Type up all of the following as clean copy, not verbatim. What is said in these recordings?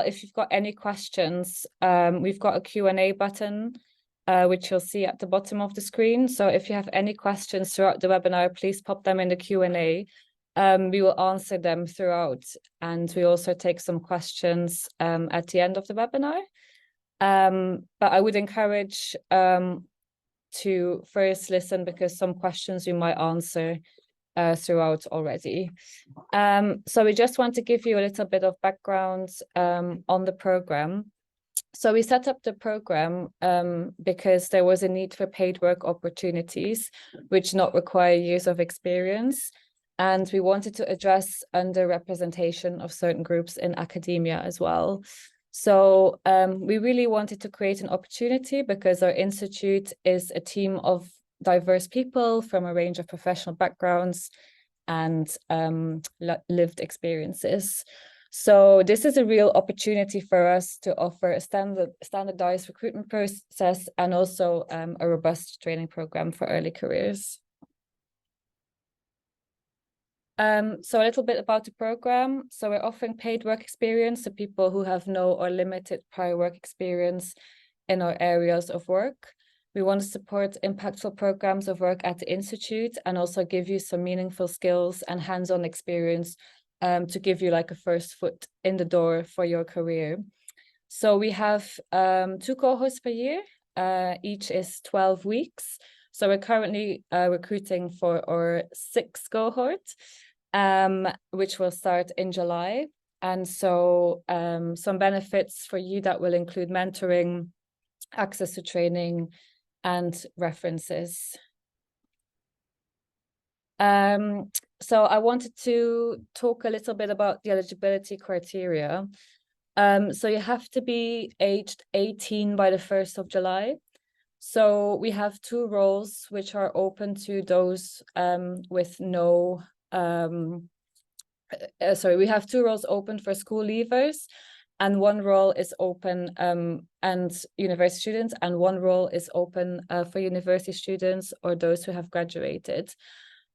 If you've got any questions, we've got a Q&A button, which you'll see at the bottom of the screen. So if you have any questions throughout the webinar, please pop them in the Q&A. We will answer them throughout, and we also take some questions at the end of the webinar. But I would encourage to first listen, because some questions we might answer throughout already. So we just want to give you a little bit of background on the program. So we set up the program because there was a need for paid work opportunities, which not require years of experience. And we wanted to address underrepresentation of certain groups in academia as well. So we really wanted to create an opportunity because our institute is a team of diverse people from a range of professional backgrounds and lived experiences. So this is a real opportunity for us to offer a standardized recruitment process and also a robust training program for early careers. So a little bit about the program. So we're offering paid work experience to people who have no or limited prior work experience in our areas of work. We want to support impactful programs of work at the Institute and also give you some meaningful skills and hands-on experience to give you like a first foot in the door for your career. So we have 2 cohorts per year, each is 12 weeks. So we're currently recruiting for our 6th cohort, which will start in July. And so some benefits for you that will include mentoring, access to training, and references. So I wanted to talk a little bit about the eligibility criteria. So you have to be aged 18 by the 1st of July. So we have 2 roles which are open to those with no, we have 2 roles open for school leavers, and 1 role is open and university students, and 1 role is open for university students or those who have graduated.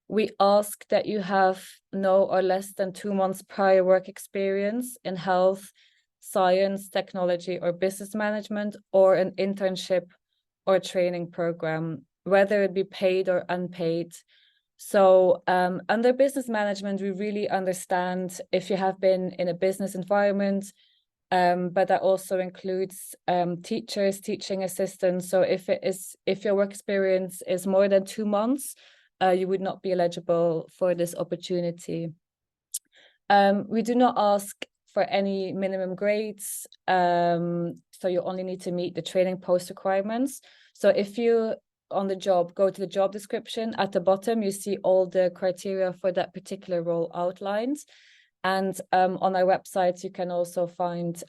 We ask that you have no or less than 2 months prior work experience in health, science, technology, or business management, or an internship or training program, whether it be paid or unpaid. So under business management, we really understand if you have been in a business environment, but that also includes teachers, teaching assistants. So if your work experience is more than 2 months, you would not be eligible for this opportunity. We do not ask for any minimum grades, so you only need to meet the training post requirements. So if you on the job go to the job description, at the bottom you see all the criteria for that particular role outlined, and on our website you can also find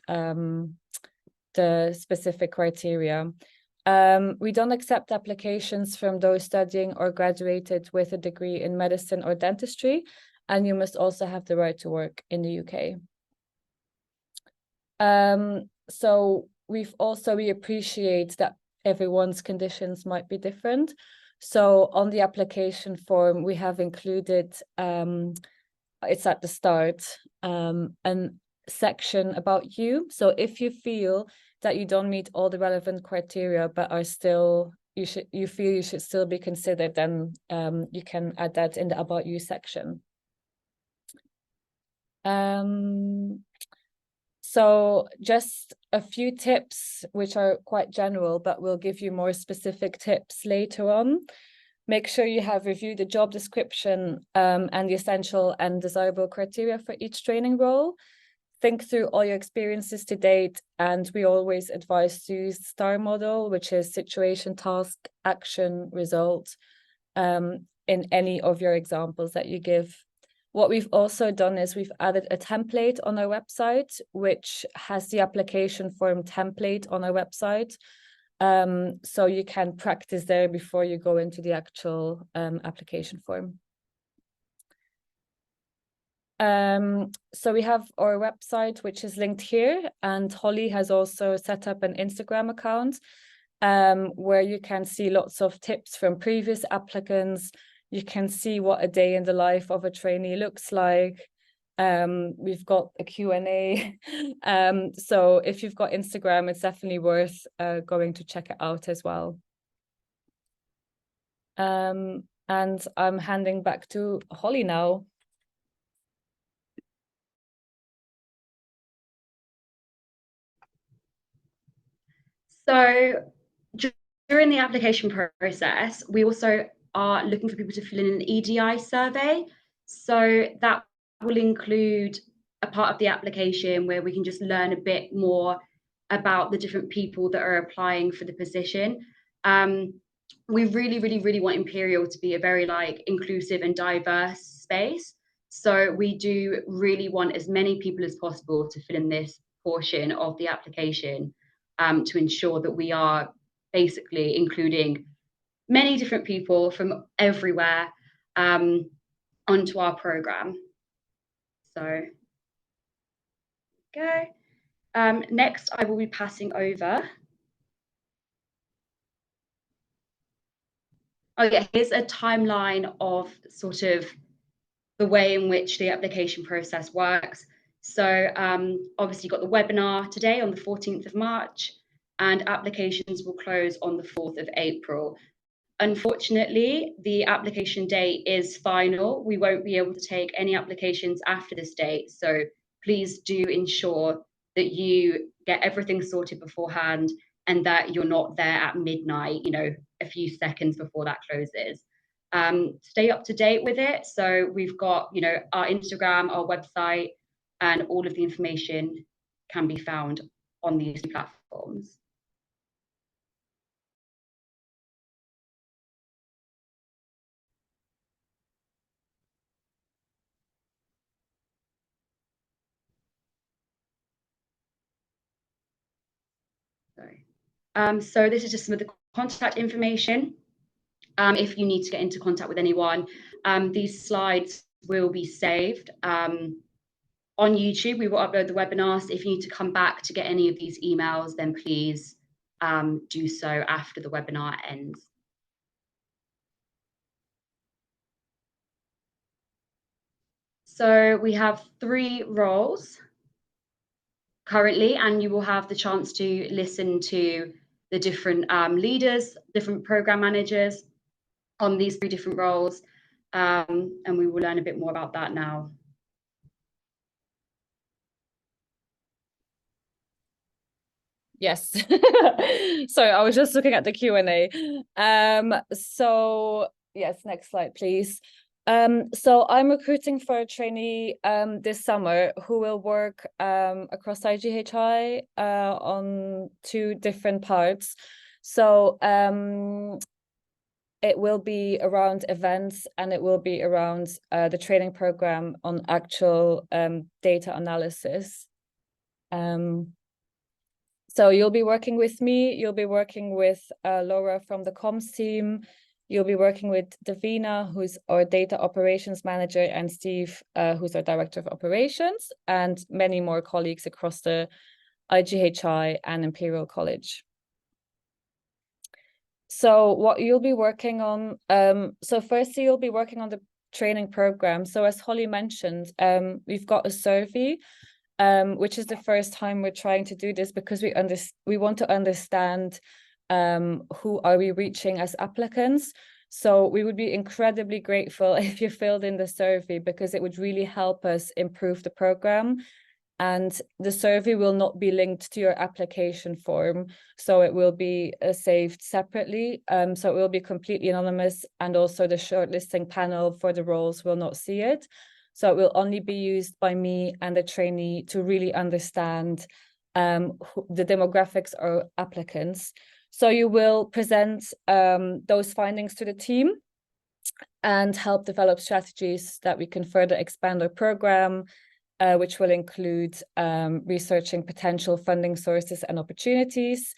the specific criteria. We don't accept applications from those studying or graduated with a degree in medicine or dentistry, and you must also have the right to work in the UK. So we appreciate that everyone's conditions might be different. So on the application form, we have included, it's at the start, a section about you. So if you feel that you don't meet all the relevant criteria, but are still, you feel you should still be considered, then you can add that in the About You section. So just a few tips, which are quite general, but we'll give you more specific tips later on. Make sure you have reviewed the job description and the essential and desirable criteria for each training role. Think through all your experiences to date, and we always advise to use the STAR model, which is situation, task, action, result, in any of your examples that you give. What we've also done is we've added a template on our website, which has the application form template on our website. So you can practice there before you go into the actual application form. So we have our website, which is linked here, and Holly has also set up an Instagram account where you can see lots of tips from previous applicants. You can see what a day in the life of a trainee looks like. We've got a Q&A. So if you've got Instagram, it's definitely worth going to check it out as well. And I'm handing back to Holly now. So during the application process, we also are looking for people to fill in an EDI survey. So that will include a part of the application where we can just learn a bit more about the different people that are applying for the position. We really want Imperial to be a very inclusive and diverse space. So we do really want as many people as possible to fill in this portion of the application, to ensure that we are basically including many different people from everywhere onto our program. So go. Next, I will be passing over. Oh yeah, here's a timeline of sort of the way in which the application process works. So obviously you've got the webinar today on the 14th of March, and applications will close on the 4th of April. Unfortunately, the application date is final. We won't be able to take any applications after this date. So please do ensure that you get everything sorted beforehand and that you're not there at midnight, a few seconds before that closes. Stay up to date with it. So we've got, our Instagram, our website, and all of the information can be found on these platforms. Sorry. So this is just some of the contact information. If you need to get into contact with anyone, these slides will be saved on YouTube. We will upload the webinars. If you need to come back to get any of these emails, then please do so after the webinar ends. So we have 3 roles currently, and you will have the chance to listen to the different leaders, different program managers on these 3 different roles, and we will learn a bit more about that now. Yes. Sorry, I was just looking at the Q&A. So yes, next slide, please. So I'm recruiting for a trainee this summer who will work across IGHI on 2 different parts. So it will be around events, and it will be around the training program on actual data analysis. So you'll be working with me, you'll be working with Laura from the comms team, you'll be working with Davina, who's our data operations manager, and Steve, who's our director of operations, and many more colleagues across the IGHI and Imperial College. So what you'll be working on, so firstly, you'll be working on the training program. So as Holly mentioned, we've got a survey, which is the first time we're trying to do this because we want to understand who are we reaching as applicants. So we would be incredibly grateful if you filled in the survey, because it would really help us improve the program. And the survey will not be linked to your application form, so it will be saved separately. So it will be completely anonymous, and also the shortlisting panel for the roles will not see it. So it will only be used by me and the trainee to really understand the demographics of applicants. So you will present those findings to the team and help develop strategies that we can further expand our program, which will include researching potential funding sources and opportunities.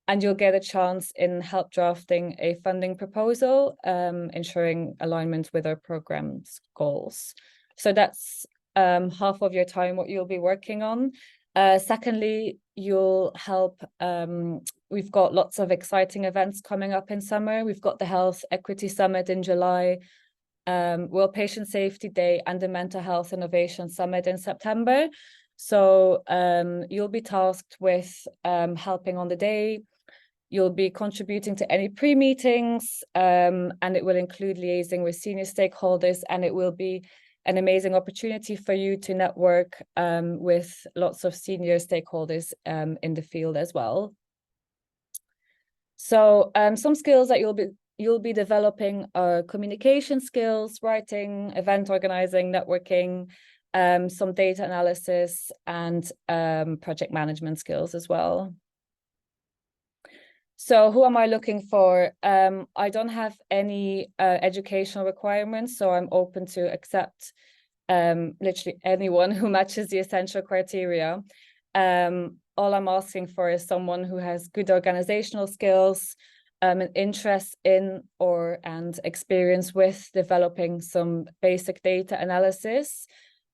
And you'll get a chance in help drafting a funding proposal, ensuring alignment with our program's goals. So that's half of your time what you'll be working on. Secondly, you'll help, we've got lots of exciting events coming up in summer. We've got the Health Equity Summit in July. World Patient Safety Day and the Mental Health Innovation Summit in September. So you'll be tasked with helping on the day. You'll be contributing to any pre-meetings, and it will include liaising with senior stakeholders, and it will be an amazing opportunity for you to network with lots of senior stakeholders in the field as well. So some skills that you'll be developing are communication skills, writing, event organizing, networking, some data analysis, and project management skills as well. So who am I looking for? I don't have any educational requirements, so I'm open to accept literally anyone who matches the essential criteria. All I'm asking for is someone who has good organizational skills, an interest in and experience with developing some basic data analysis,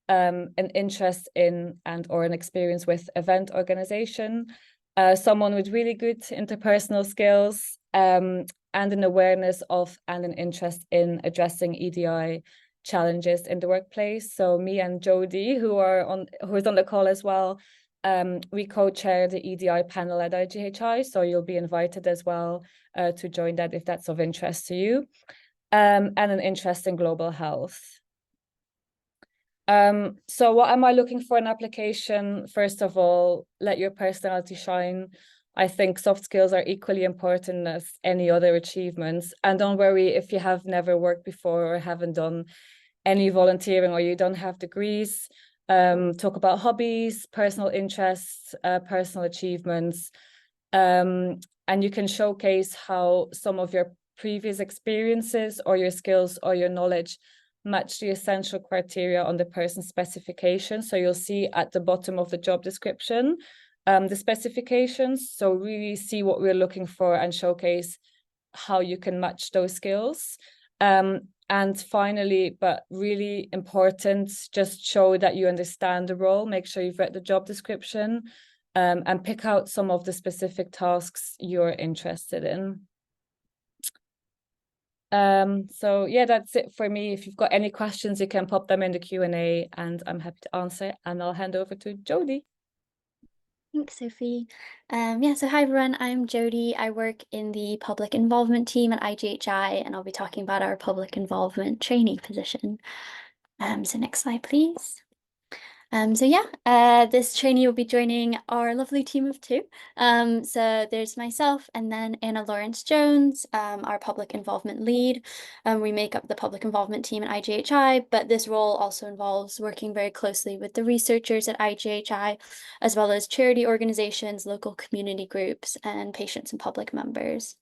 an interest in or an experience with event organization, someone with really good interpersonal skills, and an awareness of and an interest in addressing EDI challenges in the workplace. So me and Jody, who is on the call as well, we co-chair the EDI panel at IGHI, so you'll be invited as well to join that if that's of interest to you, and an interest in global health. So what am I looking for in application? First of all, let your personality shine. I think soft skills are equally important as any other achievements. And don't worry if you have never worked before or haven't done any volunteering or you don't have degrees. Talk about hobbies, personal interests, personal achievements. And you can showcase how some of your previous experiences or your skills or your knowledge match the essential criteria on the person's specification. So you'll see at the bottom of the job description, the specifications. So really see what we're looking for and showcase how you can match those skills. And finally, but really important, just show that you understand the role. Make sure you've read the job description, and pick out some of the specific tasks you're interested in. So yeah, that's it for me. If you've got any questions, you can pop them in the Q&A and I'm happy to answer, and I'll hand over to Jody. Thanks, Sophie. So hi everyone, I'm Jody. I work in the public involvement team at IGHI, and I'll be talking about our public involvement trainee position. So next slide, please. This trainee will be joining our lovely team of two. So there's myself and then Anna Lawrence-Jones, our public involvement lead. We make up the public involvement team at IGHI, but this role also involves working very closely with the researchers at IGHI, as well as charity organizations, local community groups, and patients and public members.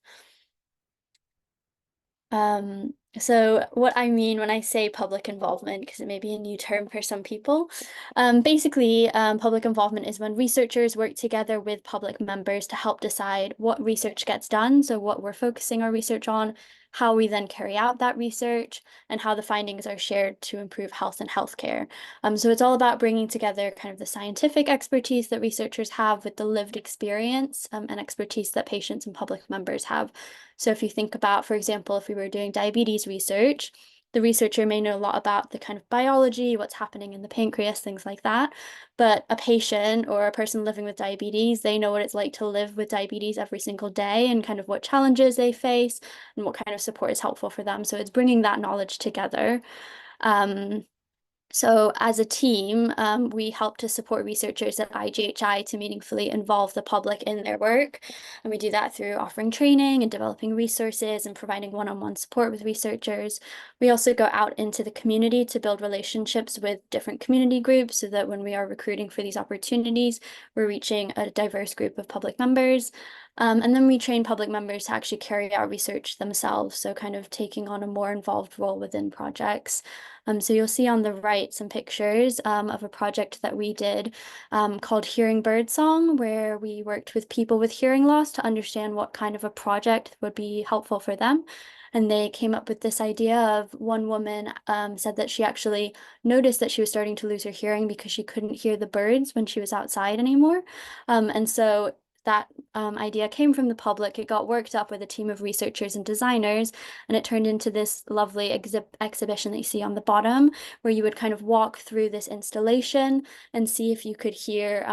So what I mean when I say public involvement, because it may be a new term for some people, basically public involvement is when researchers work together with public members to help decide what research gets done, so what we're focusing our research on, how we then carry out that research, and how the findings are shared to improve health and healthcare. So it's all about bringing together kind of the scientific expertise that researchers have with the lived experience and expertise that patients and public members have. So if you think about, for example, if we were doing diabetes research, the researcher may know a lot about the kind of biology, what's happening in the pancreas, things like that. But a patient or a person living with diabetes, they know what it's like to live with diabetes every single day and kind of what challenges they face and what kind of support is helpful for them. So it's bringing that knowledge together. So as a team, we help to support researchers at IGHI to meaningfully involve the public in their work. And we do that through offering training and developing resources and providing one-on-one support with researchers. We also go out into the community to build relationships with different community groups so that when we are recruiting for these opportunities, we're reaching a diverse group of public members. And then we train public members to actually carry out research themselves, so kind of taking on a more involved role within projects. So you'll see on the right some pictures of a project that we did called Hearing Birdsong, where we worked with people with hearing loss to understand what kind of a project would be helpful for them. And they came up with this idea of one woman said that she actually noticed that she was starting to lose her hearing because she couldn't hear the birds when she was outside anymore. And so that idea came from the public, it got worked up with a team of researchers and designers, and it turned into this lovely exhibition that you see on the bottom, where you would kind of walk through this installation and see if you could hear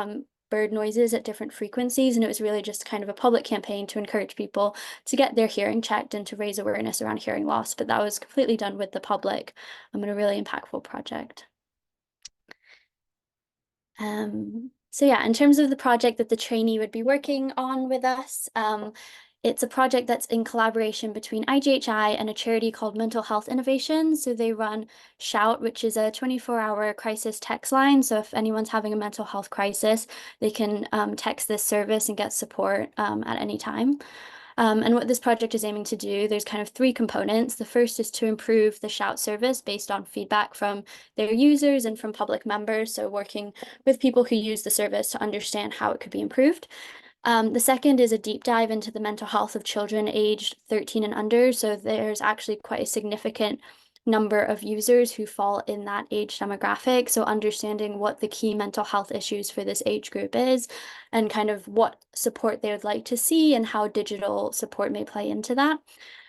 bird noises at different frequencies. And it was really just kind of a public campaign to encourage people to get their hearing checked and to raise awareness around hearing loss. But that was completely done with the public in a really impactful project. So yeah, in terms of the project that the trainee would be working on with us, it's a project that's in collaboration between IGHI and a charity called Mental Health Innovation. So they run Shout, which is a 24-hour crisis text line. So if anyone's having a mental health crisis, they can text this service and get support at any time. And what this project is aiming to do, there's kind of three components. The first is to improve the Shout service based on feedback from their users and from public members. So working with people who use the service to understand how it could be improved. The second is a deep dive into the mental health of children aged 13 and under. So there's actually quite a significant number of users who fall in that age demographic. So understanding what the key mental health issues for this age group is and kind of what support they would like to see and how digital support may play into that.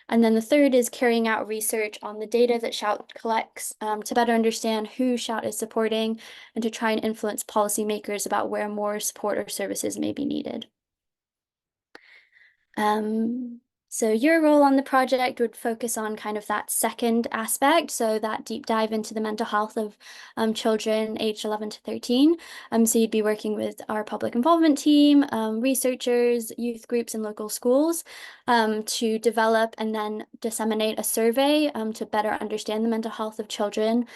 And then the third is carrying out research on the data that Shout collects to better understand who Shout is supporting and to try and influence policymakers about where more support or services may be needed. So your role on the project would focus on kind of that second aspect, so that deep dive into the mental health of children aged 11 to 13. So you'd be working with our public involvement team, researchers, youth groups, and local schools to develop and then disseminate a survey to better understand the mental health of children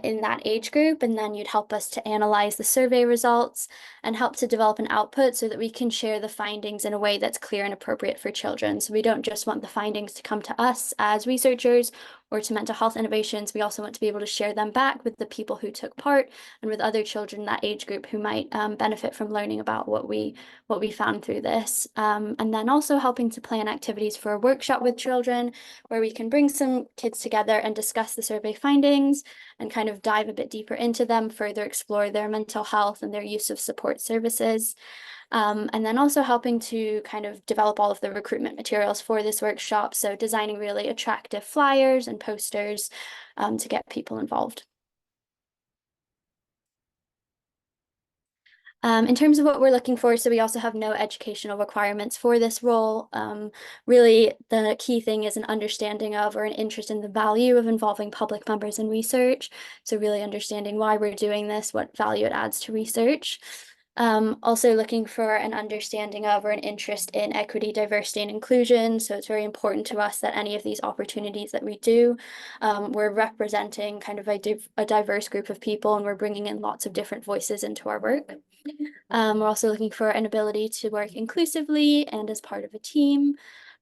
in that age group. And then you'd help us to analyze the survey results and help to develop an output so that we can share the findings in a way that's clear and appropriate for children. So we don't just want the findings to come to us as researchers or to Mental Health Innovations. We also want to be able to share them back with the people who took part and with other children in that age group who might benefit from learning about what we found through this. And then also helping to plan activities for a workshop with children where we can bring some kids together and discuss the survey findings and kind of dive a bit deeper into them, further explore their mental health and their use of support services. And then also helping to kind of develop all of the recruitment materials for this workshop. So designing really attractive flyers and posters to get people involved. In terms of what we're looking for, so we also have no educational requirements for this role. Really, the key thing is an understanding of or an interest in the value of involving public members in research. So really understanding why we're doing this, what value it adds to research. Also looking for an understanding of or an interest in equity, diversity, and inclusion. So it's very important to us that any of these opportunities that we do, we're representing kind of a diverse group of people and we're bringing in lots of different voices into our work. We're also looking for an ability to work inclusively and as part of a team,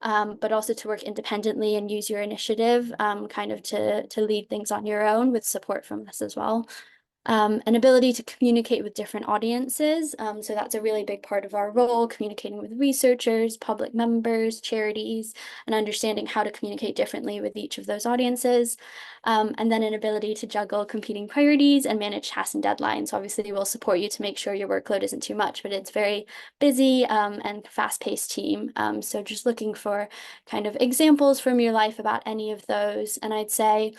but also to work independently and use your initiative kind of to lead things on your own with support from us as well. An ability to communicate with different audiences. So that's a really big part of our role, communicating with researchers, public members, charities, and understanding how to communicate differently with each of those audiences. And then an ability to juggle competing priorities and manage tasks and deadlines. Obviously, we'll support you to make sure your workload isn't too much, but it's very busy and fast-paced team. So just looking for kind of examples from your life about any of those. And I'd say,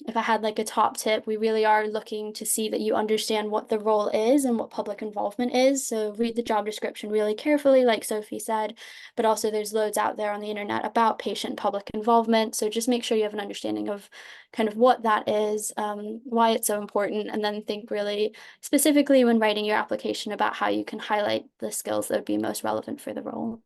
if I had like a top tip, we really are looking to see that you understand what the role is and what public involvement is. So read the job description really carefully, like Sophie said, but also there's loads out there on the internet about patient public involvement. So just make sure you have an understanding of kind of what that is, why it's so important, and then think really specifically when writing your application about how you can highlight the skills that would be most relevant for the role.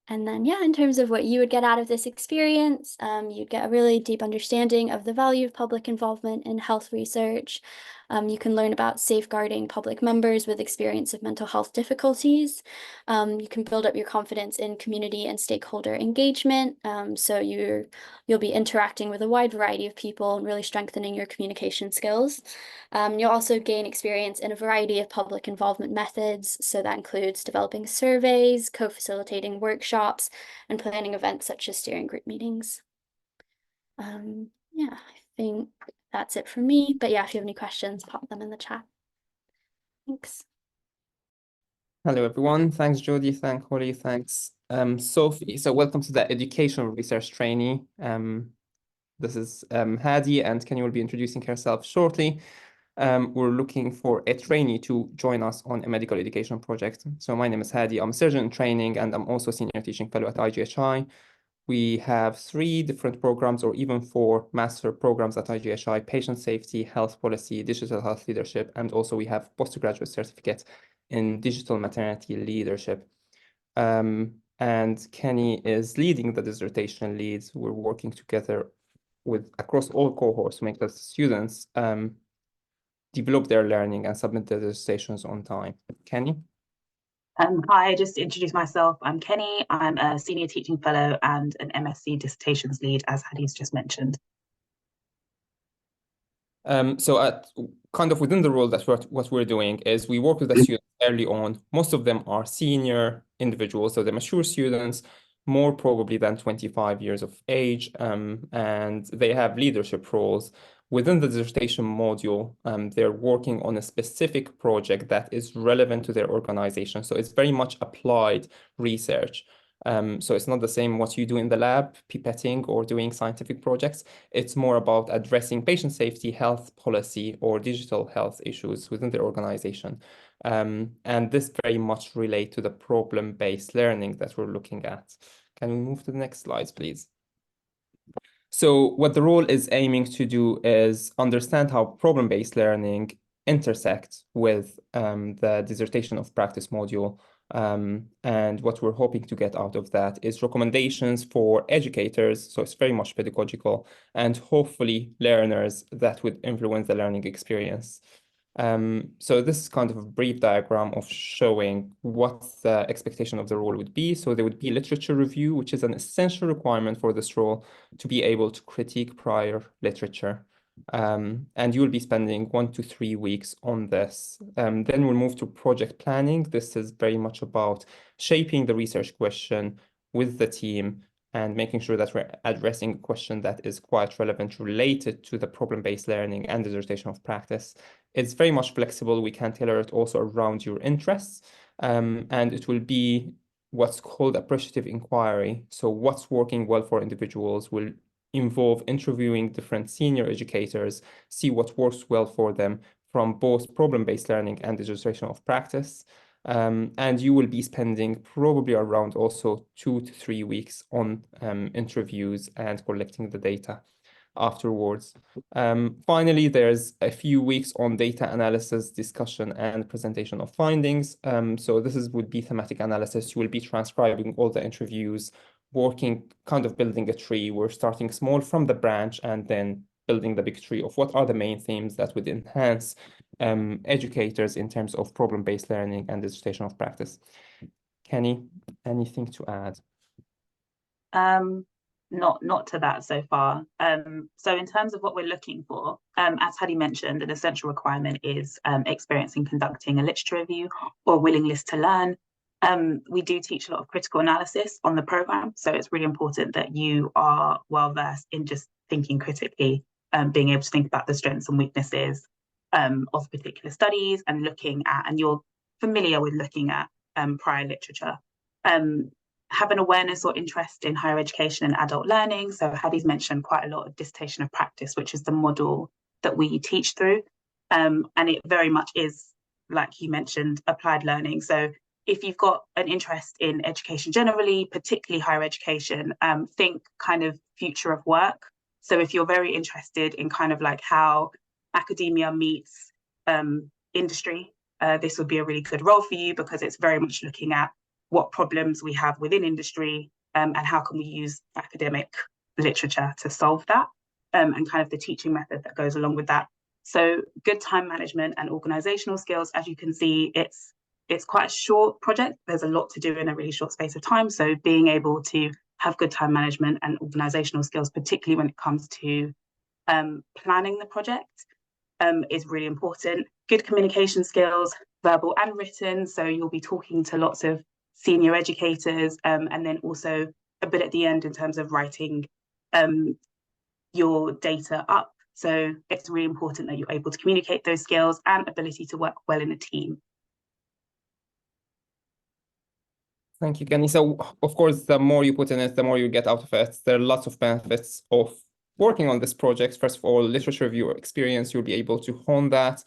And then, yeah, in terms of what you would get out of this experience, you'd get a really deep understanding of the value of public involvement in health research. You can learn about safeguarding public members with experience of mental health difficulties. You can build up your confidence in community and stakeholder engagement. So you'll be interacting with a wide variety of people and really strengthening your communication skills. You'll also gain experience in a variety of public involvement methods. So that includes developing surveys, co-facilitating workshops, and planning events such as steering group meetings. Yeah, I think that's it for me. But yeah, if you have any questions, pop them in the chat. Thanks. Hello, everyone. Thanks, Jodie. Thanks, Holly. Thanks, Sophie. So welcome to the Educational Research Trainee. This is Hadi, and Kenny will be introducing herself shortly. We're looking for a trainee to join us on a medical education project. So my name is Hadi. I'm a surgeon in training, and I'm also a senior teaching fellow at IGHI. We have 3 different programs, or even 4 master programs at IGHI: patient safety, health policy, digital health leadership, and also we have postgraduate certificate in digital maternity leadership. And Kenny is leading the dissertation leads. We're working together across all cohorts to make the students develop their learning and submit their dissertations on time. Kenny? Hi, just to introduce myself, I'm Kenny. I'm a senior teaching fellow and an MSc dissertations lead, as Hadi's just mentioned. So kind of within the role that what we're doing is we work with the students early on. Most of them are senior individuals, so they're mature students, more probably than 25 years of age, and they have leadership roles. Within the dissertation module, they're working on a specific project that is relevant to their organization. So it's very much applied research. So it's not the same what you do in the lab, pipetting or doing scientific projects. It's more about addressing patient safety, health policy, or digital health issues within the organization. And this very much relate to the problem-based learning that we're looking at. Can we move to the next slides, please? So what the role is aiming to do is understand how problem-based learning intersects with the dissertation of practice module. And what we're hoping to get out of that is recommendations for educators, so it's very much pedagogical, and hopefully learners that would influence the learning experience. So this is kind of a brief diagram of showing what the expectation of the role would be. So there would be literature review, which is an essential requirement for this role to be able to critique prior literature. And you will be spending 1 to 3 weeks on this. Then we'll move to project planning. This is very much about shaping the research question with the team and making sure that we're addressing a question that is quite relevant related to the problem-based learning and dissertation of practice. It's very much flexible. We can tailor it also around your interests. And it will be what's called appreciative inquiry. So what's working well for individuals will involve interviewing different senior educators, see what works well for them from both problem-based learning and dissertation of practice. And you will be spending probably around also 2 to 3 weeks on interviews and collecting the data afterwards. Finally, there's a few weeks on data analysis, discussion, and presentation of findings. So this would be thematic analysis. You will be transcribing all the interviews, working, kind of building a tree. We're starting small from the branch and then building the big tree of what are the main themes that would enhance educators in terms of problem-based learning and dissertation of practice. Kenny, anything to add? Not to that so far. So in terms of what we're looking for, as Hadi mentioned, an essential requirement is experience in conducting a literature review or willingness to learn. We do teach a lot of critical analysis on the program, so it's really important that you are well versed in just thinking critically, being able to think about the strengths and weaknesses of particular studies and you're familiar with looking at prior literature. Have an awareness or interest in higher education and adult learning. So Hadi's mentioned quite a lot of dissertation of practice, which is the model that we teach through. And it very much is, like you mentioned, applied learning. So if you've got an interest in education generally, particularly higher education, think kind of future of work. So if you're very interested in kind of like how academia meets industry, this would be a really good role for you because it's very much looking at what problems we have within industry and how can we use academic literature to solve that and kind of the teaching method that goes along with that. So good time management and organizational skills. As you can see, it's quite a short project. There's a lot to do in a really short space of time. So being able to have good time management and organizational skills, particularly when it comes to planning the project, is really important. Good communication skills, verbal and written. So you'll be talking to lots of senior educators, and then also a bit at the end in terms of writing your data up. So it's really important that you're able to communicate those skills and ability to work well in a team. Thank you, Kenny. So, of course, the more you put in it, the more you get out of it. There are lots of benefits of working on this project. First of all, literature review experience, you'll be able to hone that.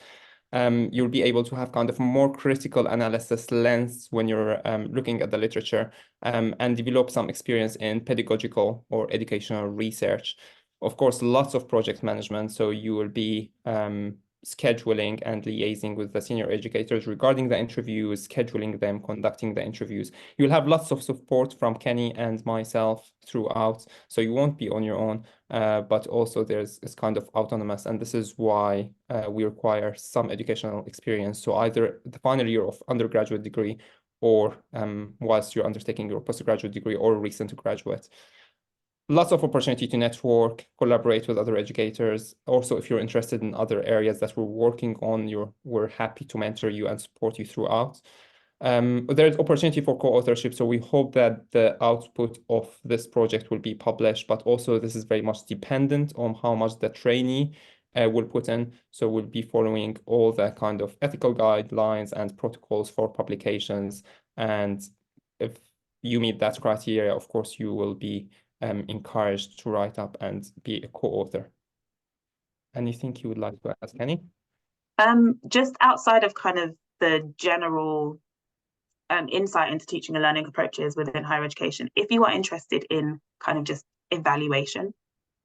You'll be able to have kind of more critical analysis lens when you're looking at the literature, and develop some experience in pedagogical or educational research. Of course, lots of project management. So you will be scheduling and liaising with the senior educators regarding the interviews, scheduling them, conducting the interviews. You'll have lots of support from Kenny and myself throughout, so you won't be on your own, but also it's kind of autonomous, and this is why we require some educational experience. So either the final year of undergraduate degree or whilst you're undertaking your postgraduate degree or recent graduate. Lots of opportunity to network, collaborate with other educators. Also, if you're interested in other areas that we're working on, we're happy to mentor you and support you throughout. There's opportunity for co-authorship, so we hope that the output of this project will be published, but also this is very much dependent on how much the trainee will put in. So we'll be following all the kind of ethical guidelines and protocols for publications. And if you meet that criteria, of course, you will be encouraged to write up and be a co-author. Anything you would like to ask, Kenny? Just outside of kind of the general insight into teaching and learning approaches within higher education, if you are interested in kind of just evaluation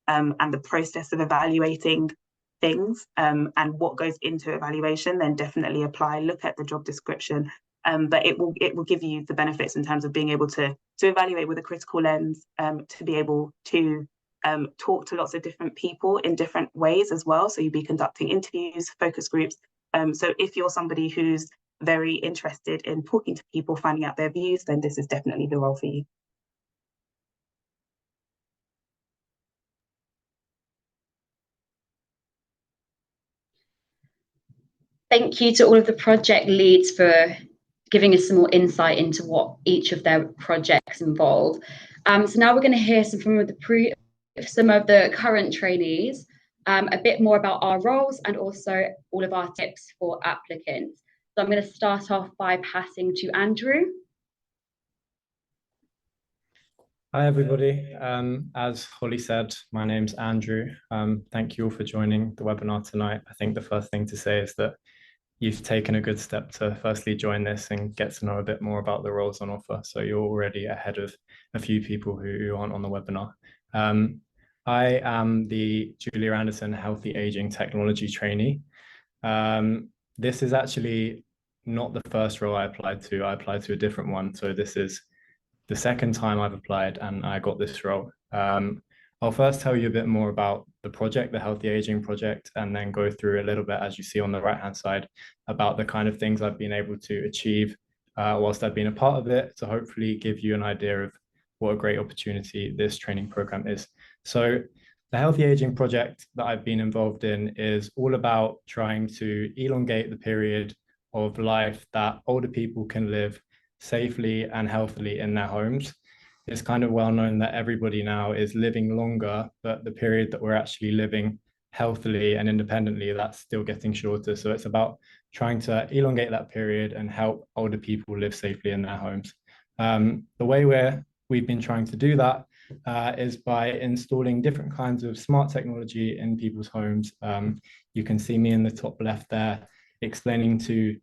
and the process of evaluating things and what goes into evaluation, then definitely apply, look at the job description. But it will give you the benefits in terms of being able to evaluate with a critical lens, to be able to talk to lots of different people in different ways as well. So you'll be conducting interviews, focus groups. So if you're somebody who's very interested in talking to people, finding out their views, then this is definitely the role for you. Thank you to all of the project leads for giving us some more insight into what each of their projects involve. So now we're going to hear some of the current trainees, a bit more about our roles and also all of our tips for applicants. So I'm going to start off by passing to Andrew. Hi, everybody. As Holly said, my name's Andrew. Thank you all for joining the webinar tonight. I think the first thing to say is that you've taken a good step to firstly join this and get to know a bit more about the roles on offer. So you're already ahead of a few people who aren't on the webinar. I am the Julia Anderson Healthy Aging Technology Trainee. This is actually not the first role I applied to. I applied to a different one. So this is the second time I've applied and I got this role. I'll first tell you a bit more about the project, the Healthy Aging Project, and then go through a little bit, as you see on the right-hand side, about the kind of things I've been able to achieve whilst I've been a part of it, to hopefully give you an idea of what a great opportunity this training program is. So the Healthy Aging Project that I've been involved in is all about trying to elongate the period of life that older people can live safely and healthily in their homes. It's kind of well known that everybody now is living longer, but the period that we're actually living healthily and independently, that's still getting shorter. So it's about trying to elongate that period and help older people live safely in their homes. The way we've been trying to do that is by installing different kinds of smart technology in people's homes. You can see me in the top left there explaining to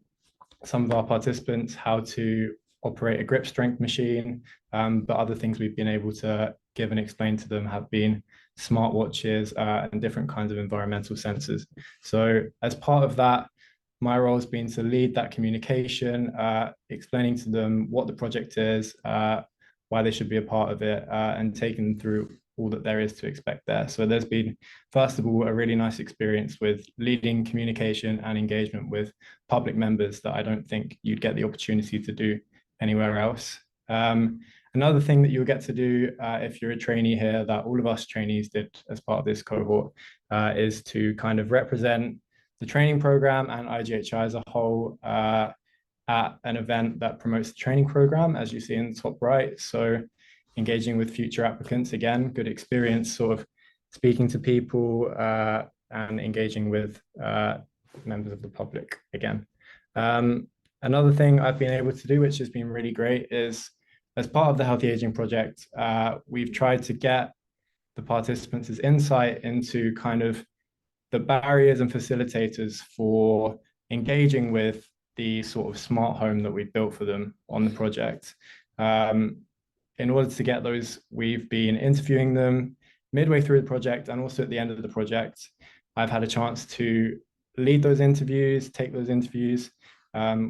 some of our participants how to operate a grip strength machine, but other things we've been able to give and explain to them have been smartwatches and different kinds of environmental sensors. So as part of that, my role has been to lead that communication, explaining to them what the project is, why they should be a part of it, and taking them through all that there is to expect there. So there's been, first of all, a really nice experience with leading communication and engagement with public members that I don't think you'd get the opportunity to do anywhere else. Another thing that you'll get to do if you're a trainee here, that all of us trainees did as part of this cohort, is to kind of represent the training program and IGHI as a whole at an event that promotes the training program, as you see in the top right. So engaging with future applicants, again, good experience sort of speaking to people and engaging with members of the public again. Another thing I've been able to do, which has been really great, is as part of the Healthy Aging Project, we've tried to get the participants' insight into kind of the barriers and facilitators for engaging with the sort of smart home that we've built for them on the project. In order to get those, we've been interviewing them midway through the project and also at the end of the project. I've had a chance to lead those interviews, take those interviews,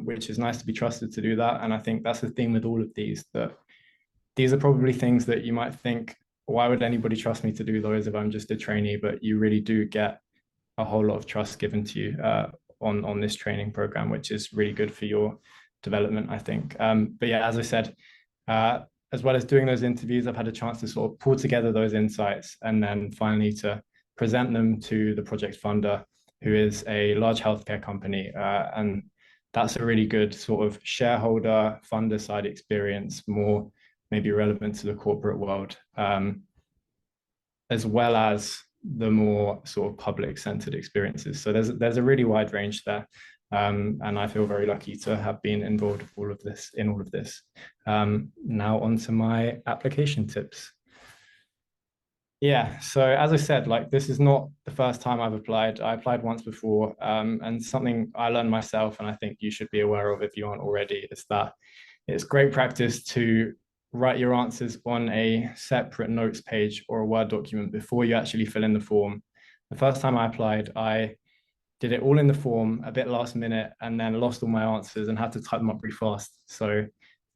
which is nice to be trusted to do that. And I think that's the theme with all of these, that these are probably things that you might think, why would anybody trust me to do those if I'm just a trainee? But you really do get a whole lot of trust given to you on this training program, which is really good for your development, I think. But yeah, as I said, as well as doing those interviews, I've had a chance to sort of pull together those insights and then finally to present them to the project funder, who is a large healthcare company. And that's a really good sort of shareholder funder side experience, more maybe relevant to the corporate world, as well as the more sort of public centered experiences. So there's a really wide range there. And I feel very lucky to have been involved with all of this. Now onto my application tips. Yeah, so as I said, like this is not the first time I've applied. I applied once before, and something I learned myself, and I think you should be aware of if you aren't already, is that it's great practice to write your answers on a separate notes page or a Word document before you actually fill in the form. The first time I applied, I did it all in the form a bit last minute and then lost all my answers and had to type them up pretty fast. So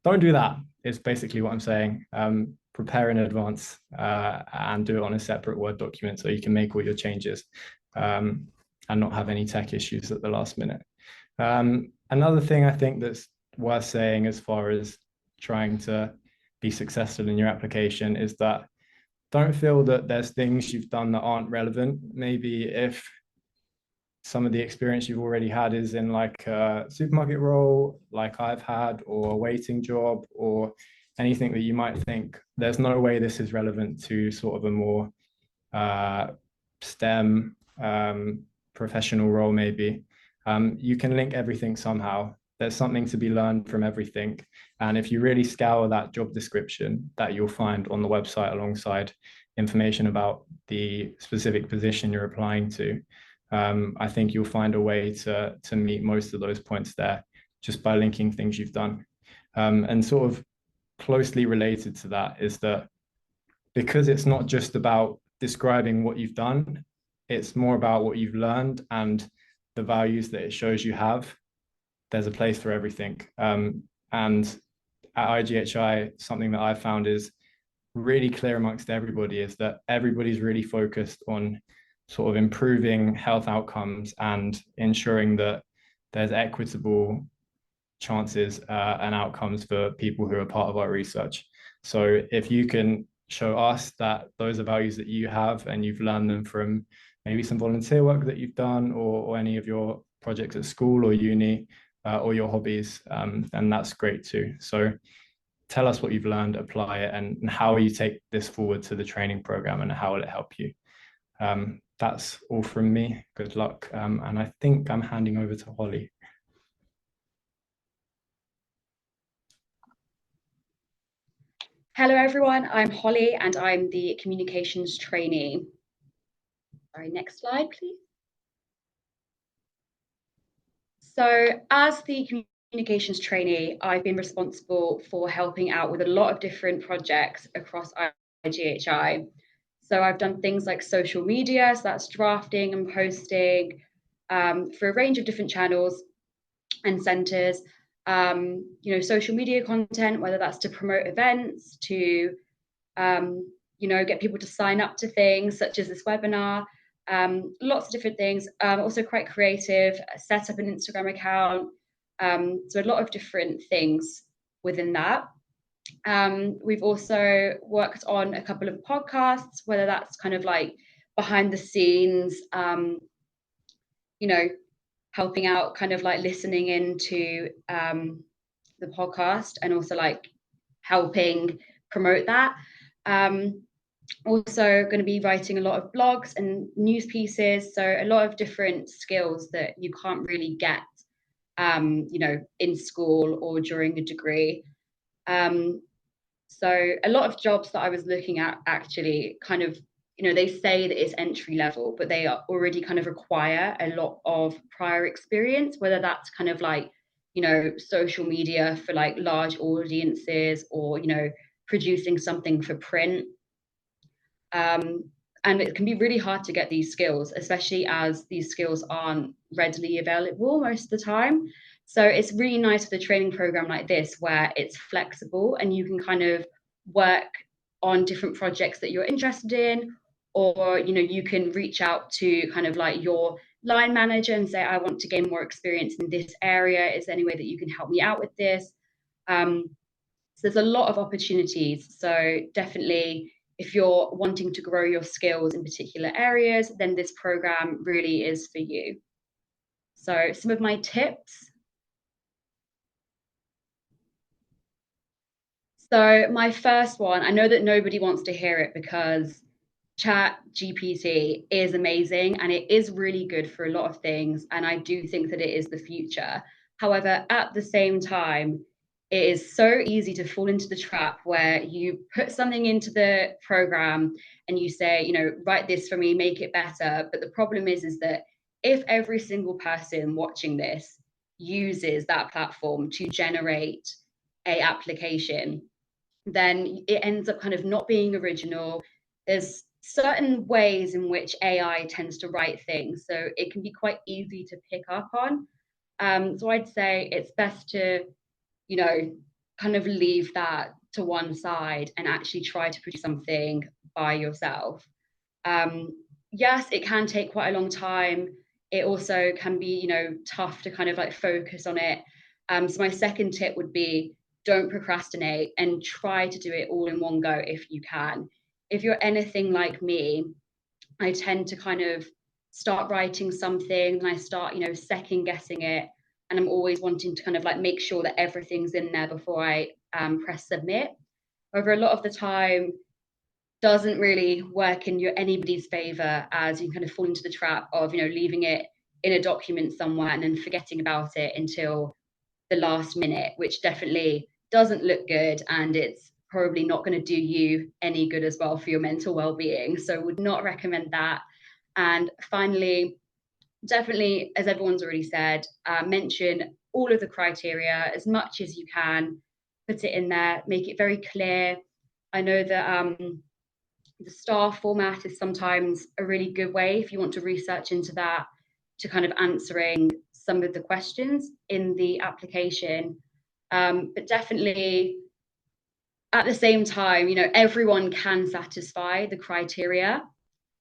don't do that, is basically what I'm saying. Prepare in advance and do it on a separate Word document so you can make all your changes and not have any tech issues at the last minute. Another thing I think that's worth saying as far as trying to be successful in your application is that don't feel that there's things you've done that aren't relevant. Maybe if some of the experience you've already had is in like a supermarket role, like I've had, or a waiting job, or anything that you might think, there's no way this is relevant to sort of a more STEM professional role maybe. You can link everything somehow. There's something to be learned from everything. And if you really scour that job description that you'll find on the website alongside information about the specific position you're applying to, I think you'll find a way to meet most of those points there just by linking things you've done. And sort of closely related to that is that because it's not just about describing what you've done, it's more about what you've learned and the values that it shows you have. There's a place for everything. And at IGHI, something that I've found is really clear amongst everybody is that everybody's really focused on sort of improving health outcomes and ensuring that there's equitable chances and outcomes for people who are part of our research. So if you can show us that those are values that you have and you've learned them from maybe some volunteer work that you've done or any of your projects at school or uni or your hobbies, then that's great too. So tell us what you've learned, apply it, and how you take this forward to the training program and how will it help you. That's all from me. Good luck. And I think I'm handing over to Holly. Hello everyone, I'm Holly and I'm the communications trainee. Sorry, next slide, please. So as the communications trainee, I've been responsible for helping out with a lot of different projects across IGHI. So I've done things like social media, so that's drafting and posting for a range of different channels and centres. Social media content, whether that's to promote events, to get people to sign up to things such as this webinar, lots of different things. Also quite creative, set up an Instagram account, so a lot of different things within that. We've also worked on a couple of podcasts, whether that's kind of like behind the scenes, helping out, kind of like listening into the podcast and also like helping promote that. Also going to be writing a lot of blogs and news pieces, so a lot of different skills that you can't really get in school or during a degree. So a lot of jobs that I was looking at actually kind of, you know, they say that it's entry level, but they are already kind of require a lot of prior experience, whether that's kind of like, you know, social media for like large audiences, or, you know, producing something for print. And it can be really hard to get these skills, especially as these skills aren't readily available most of the time. So it's really nice with a training program like this, where it's flexible and you can kind of work on different projects that you're interested in, or, you know, you can reach out to kind of like your line manager and say, I want to gain more experience in this area. Is there any way that you can help me out with this? So there's a lot of opportunities. So definitely, if you're wanting to grow your skills in particular areas, then this program really is for you. So some of my tips. So my first one, I know that nobody wants to hear it because ChatGPT is amazing and it is really good for a lot of things. And I do think that it is the future. However, at the same time, it is so easy to fall into the trap where you put something into the program and you say, you know, write this for me, make it better. But the problem is that if every single person watching this uses that platform to generate a application, then it ends up kind of not being original. There's certain ways in which AI tends to write things, so it can be quite easy to pick up on. So I'd say it's best to, you know, kind of leave that to one side and actually try to produce something by yourself. Yes, it can take quite a long time. It also can be, you know, tough to kind of like focus on it. So my second tip would be, don't procrastinate and try to do it all in one go if you can. If you're anything like me, I tend to kind of start writing something and I start, you know, second guessing it. And I'm always wanting to kind of like make sure that everything's in there before I press submit. However, a lot of the time doesn't really work in anybody's favor, as you kind of fall into the trap of, you know, leaving it in a document somewhere and then forgetting about it until the last minute, which definitely doesn't look good, and it's probably not going to do you any good as well for your mental well-being. So would not recommend that. And finally, definitely, as everyone's already said, mention all of the criteria as much as you can, put it in there, make it very clear. I know that the star format is sometimes a really good way if you want to research into that, to kind of answering some of the questions in the application. But definitely at the same time, you know, everyone can satisfy the criteria,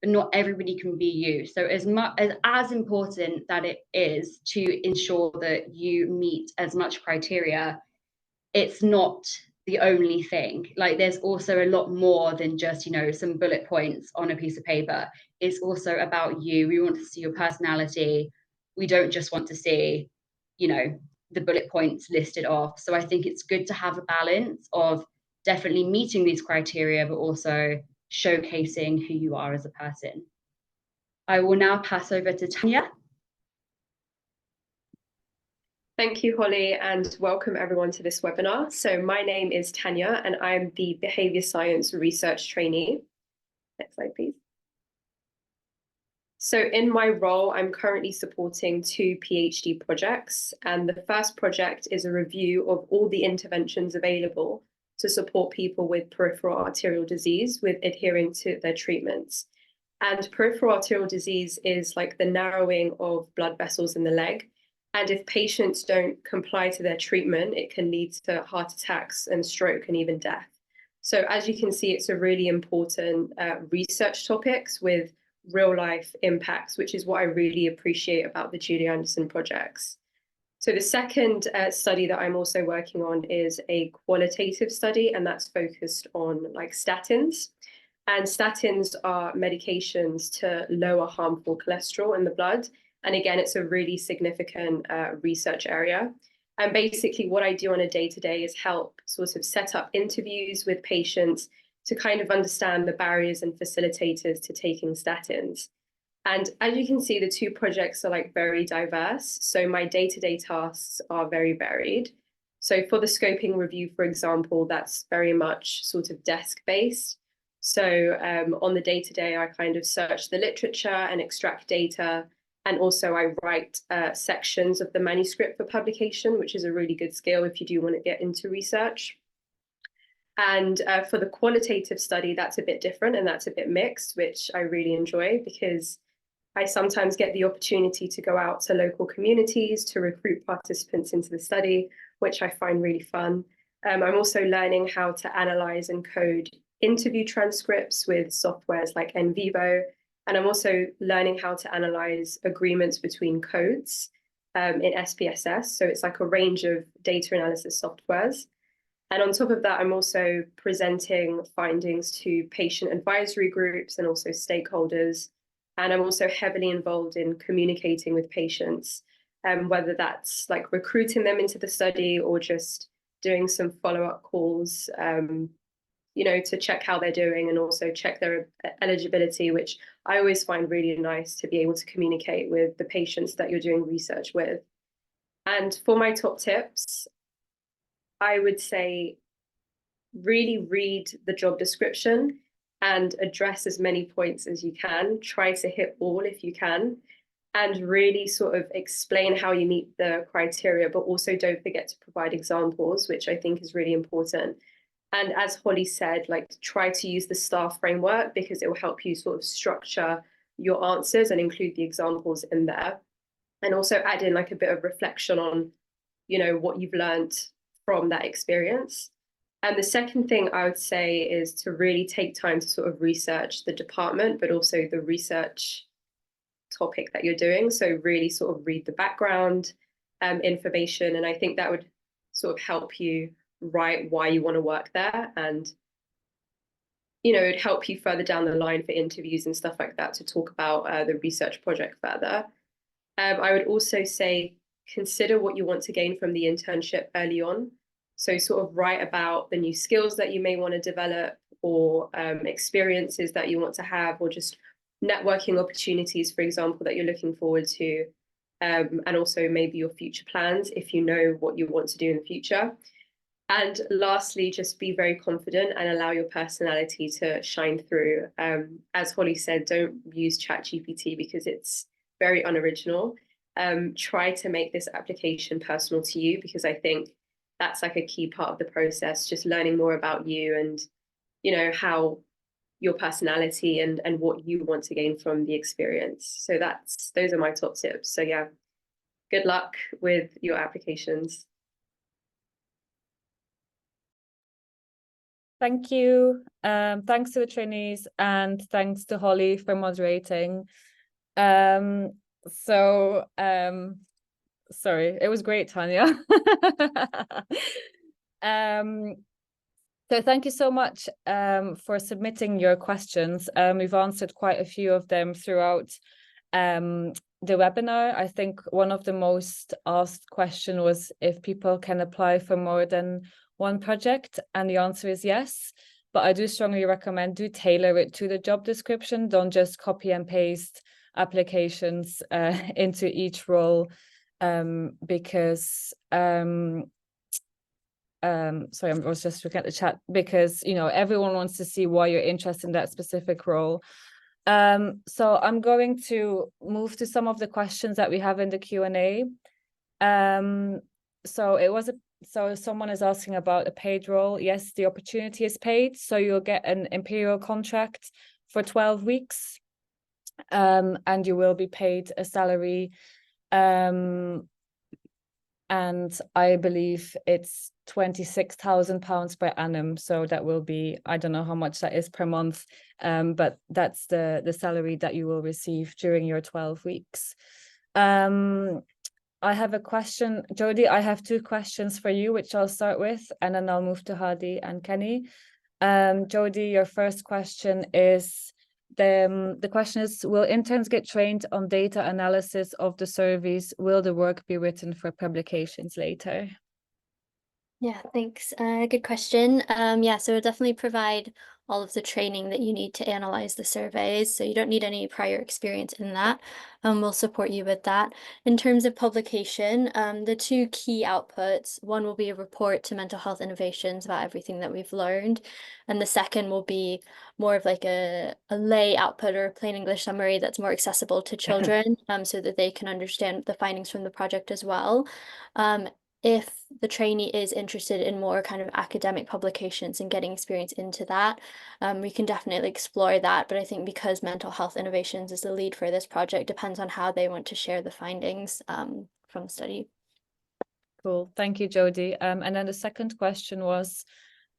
but not everybody can be you. So as important that it is to ensure that you meet as much criteria, it's not the only thing. Like, there's also a lot more than just, you know, some bullet points on a piece of paper. It's also about you. We want to see your personality. We don't just want to see, you know, the bullet points listed off. So I think it's good to have a balance of definitely meeting these criteria, but also showcasing who you are as a person. I will now pass over to Tanya. Thank you, Holly, and welcome everyone to this webinar. So my name is Tanya and I'm the Behaviour Science Research Trainee. Next slide, please. So in my role, I'm currently supporting 2 PhD projects, and the first project is a review of all the interventions available to support people with peripheral arterial disease with adhering to their treatments. And peripheral arterial disease is like the narrowing of blood vessels in the leg. And if patients don't comply to their treatment, it can lead to heart attacks and stroke and even death. So as you can see, it's a really important research topics with real life impacts, which is what I really appreciate about the Julie Anderson projects. So the second study that I'm also working on is a qualitative study, and that's focused on like statins. And statins are medications to lower harmful cholesterol in the blood. And again, it's a really significant research area. And basically what I do on a day-to-day is help sort of set up interviews with patients to kind of understand the barriers and facilitators to taking statins. And as you can see, the 2 projects are like very diverse. So my day-to-day tasks are very varied. So for the scoping review, for example, that's very much sort of desk-based. So on the day-to-day, I kind of search the literature and extract data. And also I write sections of the manuscript for publication, which is a really good skill if you do want to get into research. And for the qualitative study, that's a bit different and that's a bit mixed, which I really enjoy because I sometimes get the opportunity to go out to local communities to recruit participants into the study, which I find really fun. I'm also learning how to analyze and code interview transcripts with softwares like NVivo. And I'm also learning how to analyze agreements between codes in SPSS. So it's like a range of data analysis softwares. And on top of that, I'm also presenting findings to patient advisory groups and also stakeholders. And I'm also heavily involved in communicating with patients, whether that's like recruiting them into the study or just doing some follow-up calls, you know, to check how they're doing and also check their eligibility, which I always find really nice to be able to communicate with the patients that you're doing research with. And for my top tips, I would say really read the job description and address as many points as you can. Try to hit all if you can, and really sort of explain how you meet the criteria, but also don't forget to provide examples, which I think is really important. And as Holly said, like try to use the STAR framework because it will help you sort of structure your answers and include the examples in there. And also add in like a bit of reflection on, you know, what you've learned from that experience. And the second thing I would say is to really take time to sort of research the department, but also the research topic that you're doing. So really sort of read the background information. And I think that would sort of help you write why you want to work there. And, you know, it'd help you further down the line for interviews and stuff like that to talk about the research project further. I would also say, consider what you want to gain from the internship early on. So sort of write about the new skills that you may want to develop or experiences that you want to have, or just networking opportunities, for example, that you're looking forward to. And also maybe your future plans if you know what you want to do in the future. And lastly, just be very confident and allow your personality to shine through. As Holly said, don't use ChatGPT because it's very unoriginal. Try to make this application personal to you, because I think that's like a key part of the process, just learning more about you and, you know, how your personality and what you want to gain from the experience. So those are my top tips. So yeah, good luck with your applications. Thank you. Thanks to the trainees and thanks to Holly for moderating. Sorry, it was great, Tanya. So thank you so much for submitting your questions. We've answered quite a few of them throughout the webinar. I think one of the most asked question was if people can apply for more than one project, and the answer is yes. But I do strongly recommend do tailor it to the job description. Don't just copy and paste applications into each role, because sorry, I was just looking at the chat, because you know everyone wants to see why you're interested in that specific role. So I'm going to move to some of the questions that we have in the Q&A. So someone is asking about a paid role. Yes, the opportunity is paid, so you'll get an imperial contract for 12 weeks, and you will be paid a salary, and I believe it's £26,000 per annum. So that will be, I don't know how much that is per month, but that's the salary that you will receive during your 12 weeks. I have a question, Jodie. I have two questions for you, which I'll start with, and then I'll move to Hadi and Kenny. Jodie, your first question is, the question is, will interns get trained on data analysis of the surveys? Will the work be written for publications later? Yeah, thanks. Good question. Yeah, so we'll definitely provide all of the training that you need to analyze the surveys. So you don't need any prior experience in that. We'll support you with that. In terms of publication, the two key outputs, one will be a report to Mental Health Innovations about everything that we've learned. And the second will be more of like a lay output or a plain English summary that's more accessible to children, so that they can understand the findings from the project as well. If the trainee is interested in more kind of academic publications and getting experience into that, we can definitely explore that. But I think because Mental Health Innovations is the lead for this project, depends on how they want to share the findings from the study. Cool. Thank you, Jodie. And then the second question was,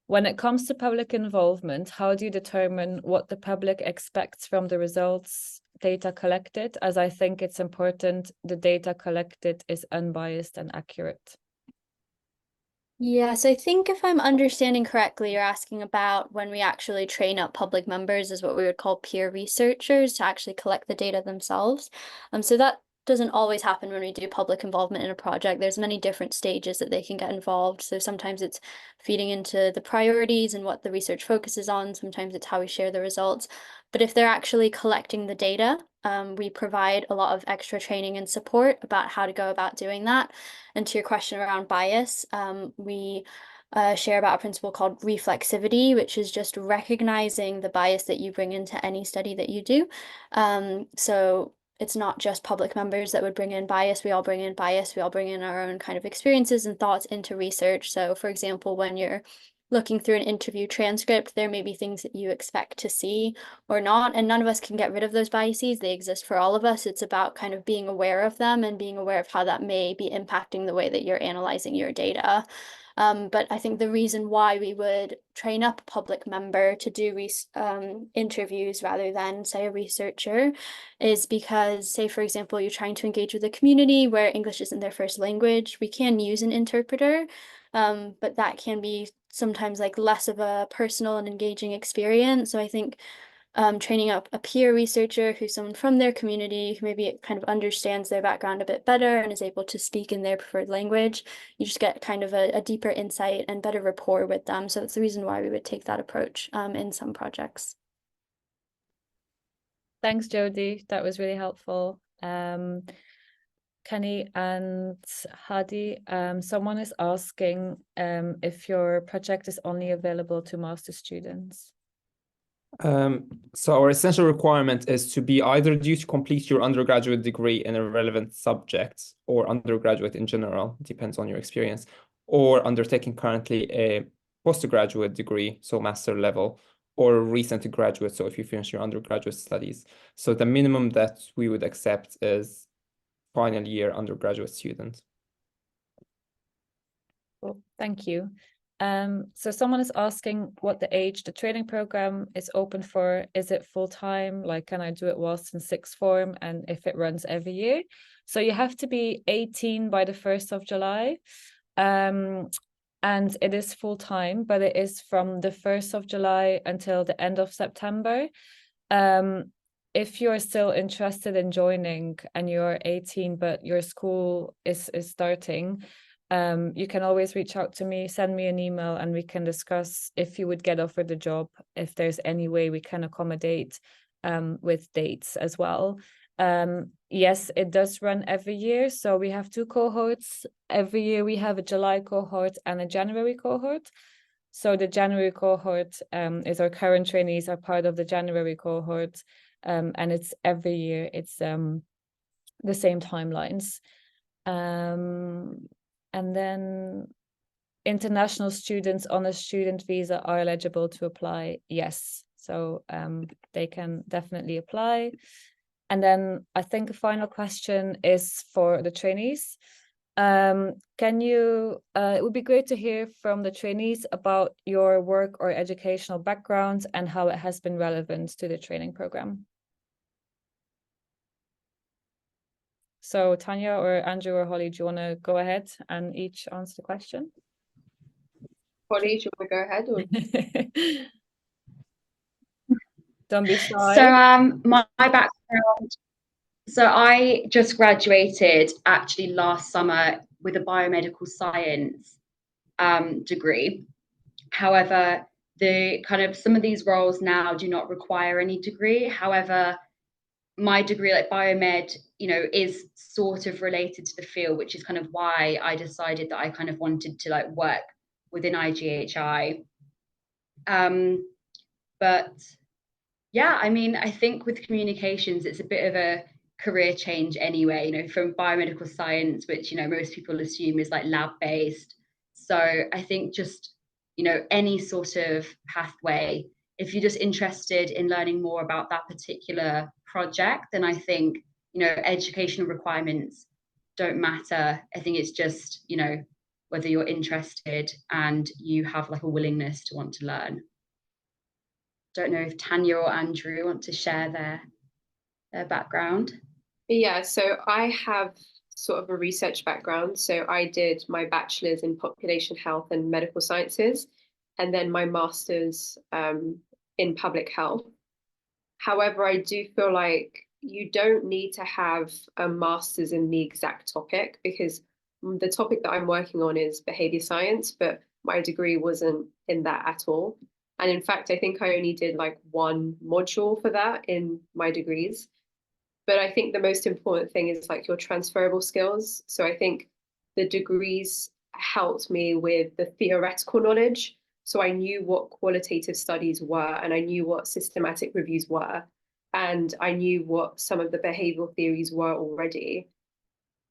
when it comes to public involvement, how do you determine what the public expects from the results data collected? As I think it's important the data collected is unbiased and accurate. Yes, I think if I'm understanding correctly, you're asking about when we actually train up public members as what we would call peer researchers to actually collect the data themselves. So that doesn't always happen when we do public involvement in a project. There's many different stages that they can get involved. So sometimes it's feeding into the priorities and what the research focuses on. Sometimes it's how we share the results. But if they're actually collecting the data, we provide a lot of extra training and support about how to go about doing that. And to your question around bias, we share about a principle called reflexivity, which is just recognizing the bias that you bring into any study that you do. So it's not just public members that would bring in bias. We all bring in bias. We all bring in our own kind of experiences and thoughts into research. So for example, when you're looking through an interview transcript, there may be things that you expect to see or not, and none of us can get rid of those biases. They exist for all of us. It's about kind of being aware of them and being aware of how that may be impacting the way that you're analyzing your data. But I think the reason why we would train up a public member to do interviews rather than, say, a researcher is because, say, for example, you're trying to engage with a community where English isn't their first language. We can use an interpreter, but that can be sometimes like less of a personal and engaging experience. So I think training up a peer researcher who's someone from their community who maybe kind of understands their background a bit better and is able to speak in their preferred language, you just get kind of a deeper insight and better rapport with them. So that's the reason why we would take that approach in some projects. Thanks, Jodie. That was really helpful. Kenny and Hadi, someone is asking if your project is only available to master's students. So our essential requirement is to be either due to complete your undergraduate degree in a relevant subject or undergraduate in general, depends on your experience, or undertaking currently a postgraduate degree, so master level, or recent graduate, so if you finish your undergraduate studies. So the minimum that we would accept is final year undergraduate student. Cool. Thank you. So someone is asking what the age the training program is open for. Is it full-time? Like, can I do it whilst in sixth form? And if it runs every year? So you have to be 18 by the 1st of July. And it is full-time, but it is from the 1st of July until the end of September. If you're still interested in joining and you're 18, but your school is starting, you can always reach out to me, send me an email, and we can discuss if you would get offered the job, if there's any way we can accommodate with dates as well. Yes, it does run every year. So we have 2 cohorts. Every year we have a July cohort and a January cohort. So the January cohort is our current trainees are part of the January cohort. And it's every year, it's the same timelines. And then international students on a student visa are eligible to apply. Yes, so they can definitely apply. And then I think the final question is for the trainees. Can you, it would be great to hear from the trainees about your work or educational background and how it has been relevant to the training program. So Tanya or Andrew or Holly, do you want to go ahead and each answer the question? Holly, do you want to go ahead? Or? Don't be shy. So my background, so I just graduated actually last summer with a biomedical science degree. However, the kind of some of these roles now do not require any degree. However, my degree, like biomed, you know, is sort of related to the field, which is kind of why I decided that I kind of wanted to like work within IGHI. But yeah, I mean, I think with communications, it's a bit of a career change anyway, you know, from biomedical science, which, you know, most people assume is like lab-based. So I think just, you know, any sort of pathway, if you're just interested in learning more about that particular project, then I think, you know, educational requirements don't matter. I think it's just, you know, whether you're interested and you have like a willingness to want to learn. Don't know if Tanya or Andrew want to share their background. Yeah, so I have sort of a research background. So I did my bachelor's in population health and medical sciences, and then my master's in public health. However, I do feel like you don't need to have a master's in the exact topic, because the topic that I'm working on is behavior science, but my degree wasn't in that at all. And in fact, I think I only did like one module for that in my degrees. But I think the most important thing is like your transferable skills. So I think the degrees helped me with the theoretical knowledge. So I knew what qualitative studies were, and I knew what systematic reviews were, and I knew what some of the behavioral theories were already.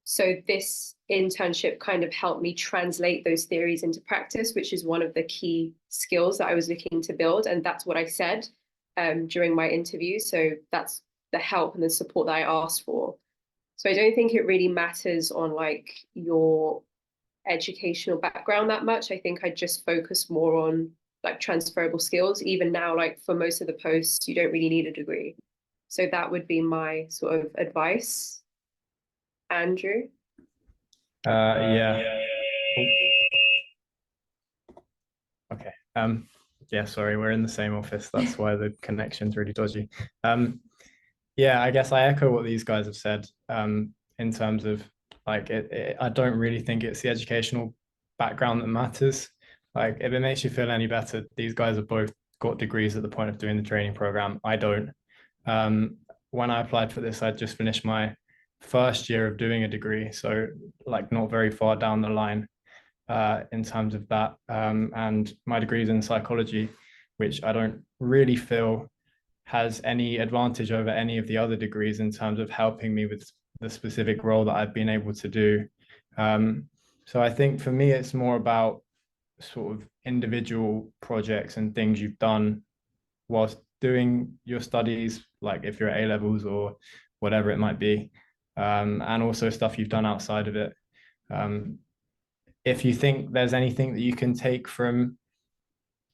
So this internship kind of helped me translate those theories into practice, which is one of the key skills that I was looking to build. And that's what I said during my interview. So that's the help and the support that I asked for. So I don't think it really matters on like your educational background that much. I think I just focus more on like transferable skills. Even now, like for most of the posts, you don't really need a degree. So that would be my sort of advice. Andrew? Yeah. Okay. Yeah, sorry, we're in the same office. That's why the connection's really dodgy. Yeah, I guess I echo what these guys have said in terms of like I don't really think it's the educational background that matters. Like if it makes you feel any better, these guys have both got degrees at the point of doing the training program. I don't. When I applied for this, I'd just finished my first year of doing a degree, so like not very far down the line in terms of that. And my degree is in psychology, which I don't really feel has any advantage over any of the other degrees in terms of helping me with the specific role that I've been able to do. So I think for me, it's more about sort of individual projects and things you've done whilst doing your studies, like if you're at A-levels or whatever it might be, and also stuff you've done outside of it. If you think there's anything that you can take from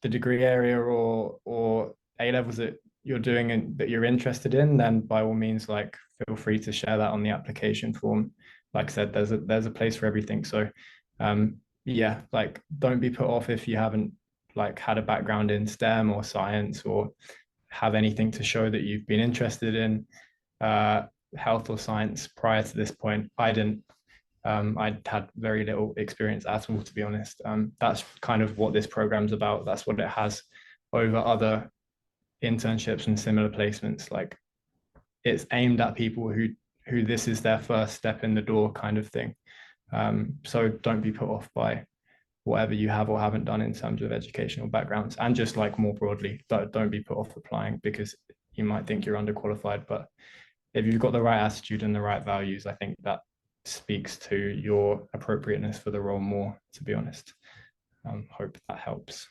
the degree area or A-levels that you're doing and that you're interested in, then by all means, like feel free to share that on the application form. Like I said, there's a place for everything. So yeah, like don't be put off if you haven't like had a background in STEM or science or have anything to show that you've been interested in health or science prior to this point. I didn't. I'd had very little experience at all, to be honest. That's kind of what this program's about. That's what it has over other internships and similar placements. Like it's aimed at people who this is their first step in the door kind of thing. So don't be put off by whatever you have or haven't done in terms of educational backgrounds, and just like more broadly, don't be put off applying because you might think you're underqualified, but if you've got the right attitude and the right values, I think that speaks to your appropriateness for the role more, to be honest. Hope that helps.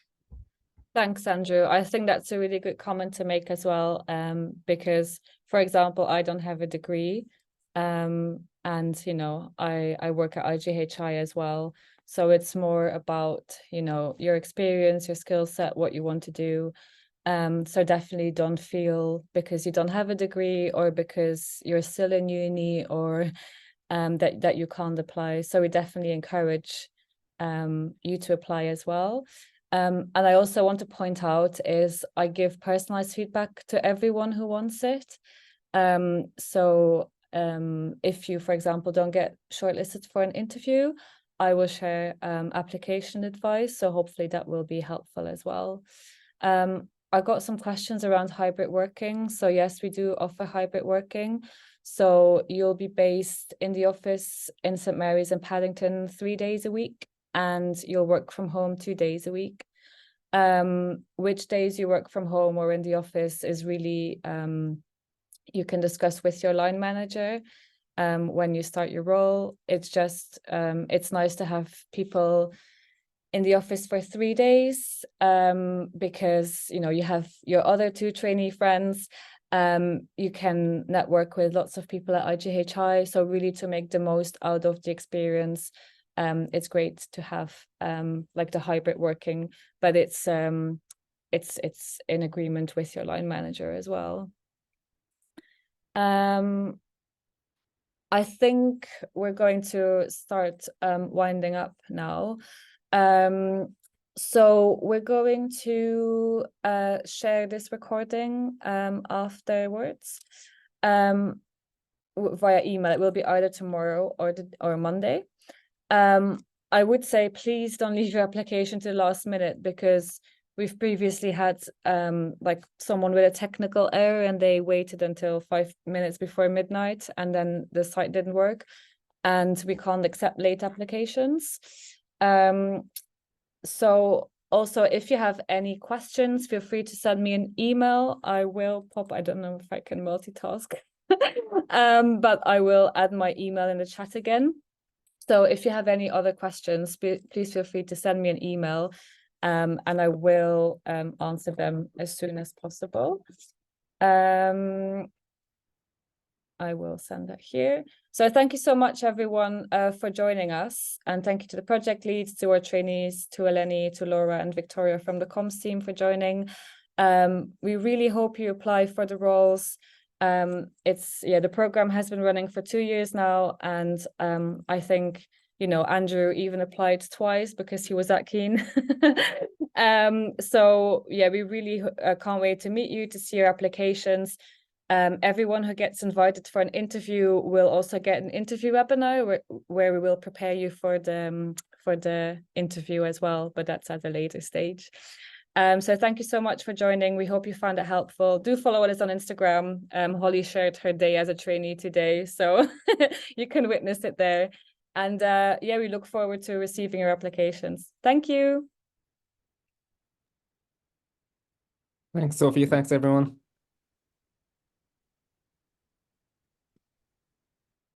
Thanks, Andrew. I think that's a really good comment to make as well, because, for example, I don't have a degree, and you know, I work at IGHI as well. So it's more about, you know, your experience, your skill set, what you want to do. So definitely don't feel because you don't have a degree or because you're still in uni or that you can't apply. So we definitely encourage you to apply as well. And I also want to point out is I give personalized feedback to everyone who wants it. So if you, for example, don't get shortlisted for an interview, I will share application advice. So hopefully that will be helpful as well. I got some questions around hybrid working. So yes, we do offer hybrid working. So you'll be based in the office in St. Mary's in Paddington 3 days a week, and you'll work from home 2 days a week. Which days you work from home or in the office is really you can discuss with your line manager when you start your role. It's just it's nice to have people in the office for 3 days because you have your other 2 trainee friends. You can network with lots of people at IGHI, so really to make the most out of the experience. It's great to have like the hybrid working, but it's in agreement with your line manager as well. I think we're going to start winding up now. So we're going to share this recording afterwards via email. It will be either tomorrow or Monday. I would say please don't leave your application to the last minute, because we've previously had like someone with a technical error and they waited until 5 minutes before midnight and then the site didn't work, and we can't accept late applications. So also, if you have any questions, feel free to send me an email. I don't know if I can multitask, but I will add my email in the chat again. So if you have any other questions, please feel free to send me an email, and I will answer them as soon as possible. I will send that here. So thank you so much, everyone, for joining us. And thank you to the project leads, to our trainees, to Eleni, to Laura and Victoria from the comms team for joining. We really hope you apply for the roles. The program has been running for 2 years now. And I think, Andrew even applied twice because he was that keen. So yeah, we really can't wait to meet you, to see your applications. Everyone who gets invited for an interview will also get an interview webinar where we will prepare you for the interview as well, but that's at a later stage. So thank you so much for joining. We hope you found it helpful. Do follow us on Instagram. Holly shared her day as a trainee today, so you can witness it there. And we look forward to receiving your applications. Thank you. Thanks, Sophie. Thanks, everyone.